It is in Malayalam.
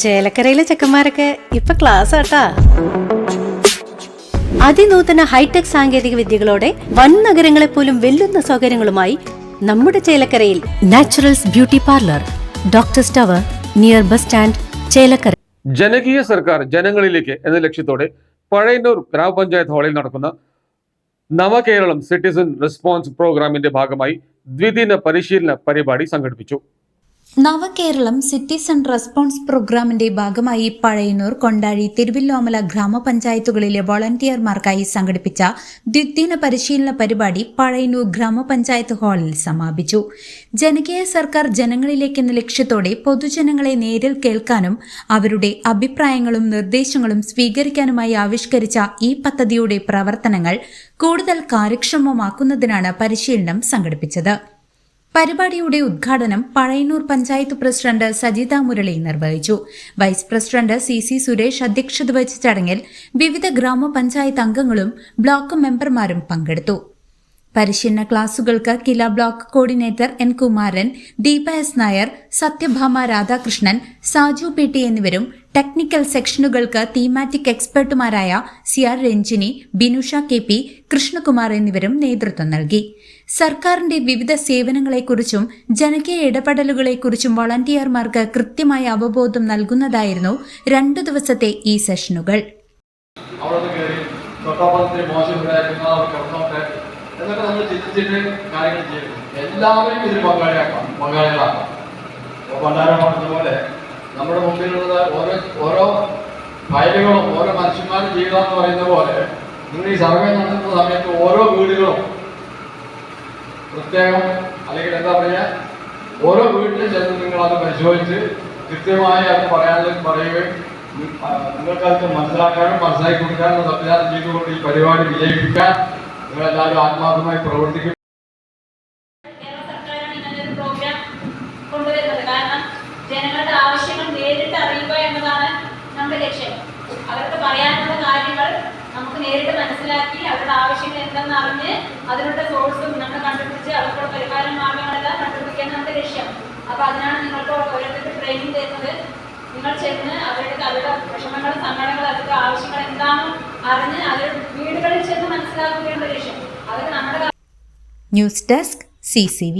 ചേലക്കരയിലെ ചെക്കന്മാരൊക്കെ ഇപ്പൊ ക്ലാസ് ആട്ടാ. അതിനൂതന ഹൈടെക് സാങ്കേതിക വിദ്യകളോടെ വൻ നഗരങ്ങളെ പോലും വെല്ലുന്ന സൗകര്യങ്ങളുമായി നമ്മുടെ ചേലക്കരയിൽ naturals beauty parlour, doctors tower, near bus stand, Chelakkara. ജനകീയ സർക്കാർ ജനങ്ങളിലേക്ക് എന്ന ലക്ഷ്യത്തോടെ പഴയന്നൂർ ഗ്രാമപഞ്ചായത്ത് ഹാളിൽ നടക്കുന്ന നവകേരളം സിറ്റിസൺ റെസ്പോൺസ് പ്രോഗ്രാമിന്റെ ഭാഗമായി ദ്വിദിന പരിശീലന പരിപാടി സംഘടിപ്പിച്ചു. നവകേരളം സിറ്റിസൺ റെസ്പോൺസ് പ്രോഗ്രാമിന്റെ ഭാഗമായി പഴയന്നൂർ, കൊണ്ടാഴി, തിരുവല്ലോമല ഗ്രാമപഞ്ചായത്തുകളിലെ വോളണ്ടിയർമാർക്കായി സംഘടിപ്പിച്ച ദ്വിദിന പരിശീലന പരിപാടി പഴയന്നൂർ ഗ്രാമപഞ്ചായത്ത് ഹാളിൽ സമാപിച്ചു. ജനകീയ സർക്കാർ ജനങ്ങളിലേക്കെന്ന ലക്ഷ്യത്തോടെ പൊതുജനങ്ങളെ നേരിൽ കേൾക്കാനും അവരുടെ അഭിപ്രായങ്ങളും നിർദ്ദേശങ്ങളും സ്വീകരിക്കാനുമായി ആവിഷ്കരിച്ച ഈ പദ്ധതിയുടെ പ്രവർത്തനങ്ങൾ കൂടുതൽ കാര്യക്ഷമമാക്കുന്നതിനാണ് പരിശീലനം സംഘടിപ്പിച്ചത്. പരിപാടിയുടെ ഉദ്ഘാടനം പഴയന്നൂർ പഞ്ചായത്ത് പ്രസിഡന്റ് സജിത മുരളി നിർവഹിച്ചു. വൈസ് പ്രസിഡന്റ് CC സുരേഷ് അധ്യക്ഷത വഹിച്ച ചടങ്ങിൽ വിവിധ ഗ്രാമപഞ്ചായത്ത് അംഗങ്ങളും ബ്ലോക്ക് മെമ്പർമാരും പങ്കെടുത്തു. പരിശീലന ക്ലാസുകൾക്ക് KILA block coordinator N Kumaran, Deepa S Nair, Sathyabhama Radhakrishnan, Saju PT എന്നിവരും ടെക്നിക്കൽ സെക്ഷനുകൾക്ക് തീമാറ്റിക് എക്സ്പെർട്ടുമാരായ CR രഞ്ജിനി, ബിനുഷ KP, കൃഷ്ണകുമാർ എന്നിവരും നേതൃത്വം നൽകി. സർക്കാരിന്റെ വിവിധ സേവനങ്ങളെക്കുറിച്ചും ജനകീയ ഇടപെടലുകളെക്കുറിച്ചും വോളണ്ടിയർമാർക്ക് കൃത്യമായ അവബോധം നൽകുന്നതായിരുന്നു 2 ദിവസത്തെ ഈ സെഷനുകൾ. എന്നൊക്കെ നമ്മൾ ചിന്തിച്ചിട്ട് കാര്യങ്ങൾ ചെയ്യുന്നു. എല്ലാവരും ഇതിൽ പങ്കാളികളാക്കാം. പണ്ടാരം പറഞ്ഞതുപോലെ നമ്മുടെ മുമ്പിലുള്ള ഓരോ ഫയലുകളും ഓരോ മനുഷ്യന്മാരും ചെയ്യുക എന്ന് പറയുന്ന പോലെ നിങ്ങൾ ഈ സർവേ നടത്തുന്ന സമയത്ത് ഓരോ വീടുകളും പ്രത്യേകം അല്ലെങ്കിൽ എന്താ പറയുക, ഓരോ വീട്ടിലും ചെന്ന് നിങ്ങൾ അത് പരിശോധിച്ച് കൃത്യമായി അത് പറയുകയും നിങ്ങൾക്കത് മനസ്സിലാക്കി കൊടുക്കാനും സംവിധാനം ചെയ്തുകൊണ്ട് ഈ പരിപാടി വിജയിപ്പിക്കാൻ നിങ്ങളെല്ലാവരും ആത്മാർത്ഥമായി പ്രവർത്തിക്കും. കാരണം ജനങ്ങളുടെ ആവശ്യങ്ങൾ നേരിട്ട് അറിയുക എന്നതാണ് നമ്മുടെ ലക്ഷ്യം. അവർക്ക് പറയാനുള്ള കാര്യങ്ങൾ നമുക്ക് നേരിട്ട് മനസ്സിലാക്കി അവരുടെ ആവശ്യങ്ങൾ എന്തെന്ന് അറിഞ്ഞ് അതിനുള്ള സോഴ്സും നമ്മൾ കണ്ടുപിടിച്ച് അവർക്കുള്ള പരിഹാര മാർഗങ്ങളെല്ലാം കണ്ടുപിടിക്കാൻ നമ്മുടെ ലക്ഷ്യം. അപ്പോൾ അതിനാണ് നിങ്ങൾക്ക് ഓരോരുത്തർക്ക് ട്രെയിനിങ് തരുന്നത്. നിങ്ങൾ ചെന്ന് അവരുടെ വിഷമങ്ങളും സങ്കടങ്ങളും അവരുടെ ആവശ്യങ്ങൾ എന്താണെന്ന് അറിഞ്ഞ് അവർ വീടുകളിൽ ചെന്ന് മനസ്സിലാക്കുകയാണ് ലക്ഷ്യം. അതൊക്കെ നമ്മുടെ. News desk CCV.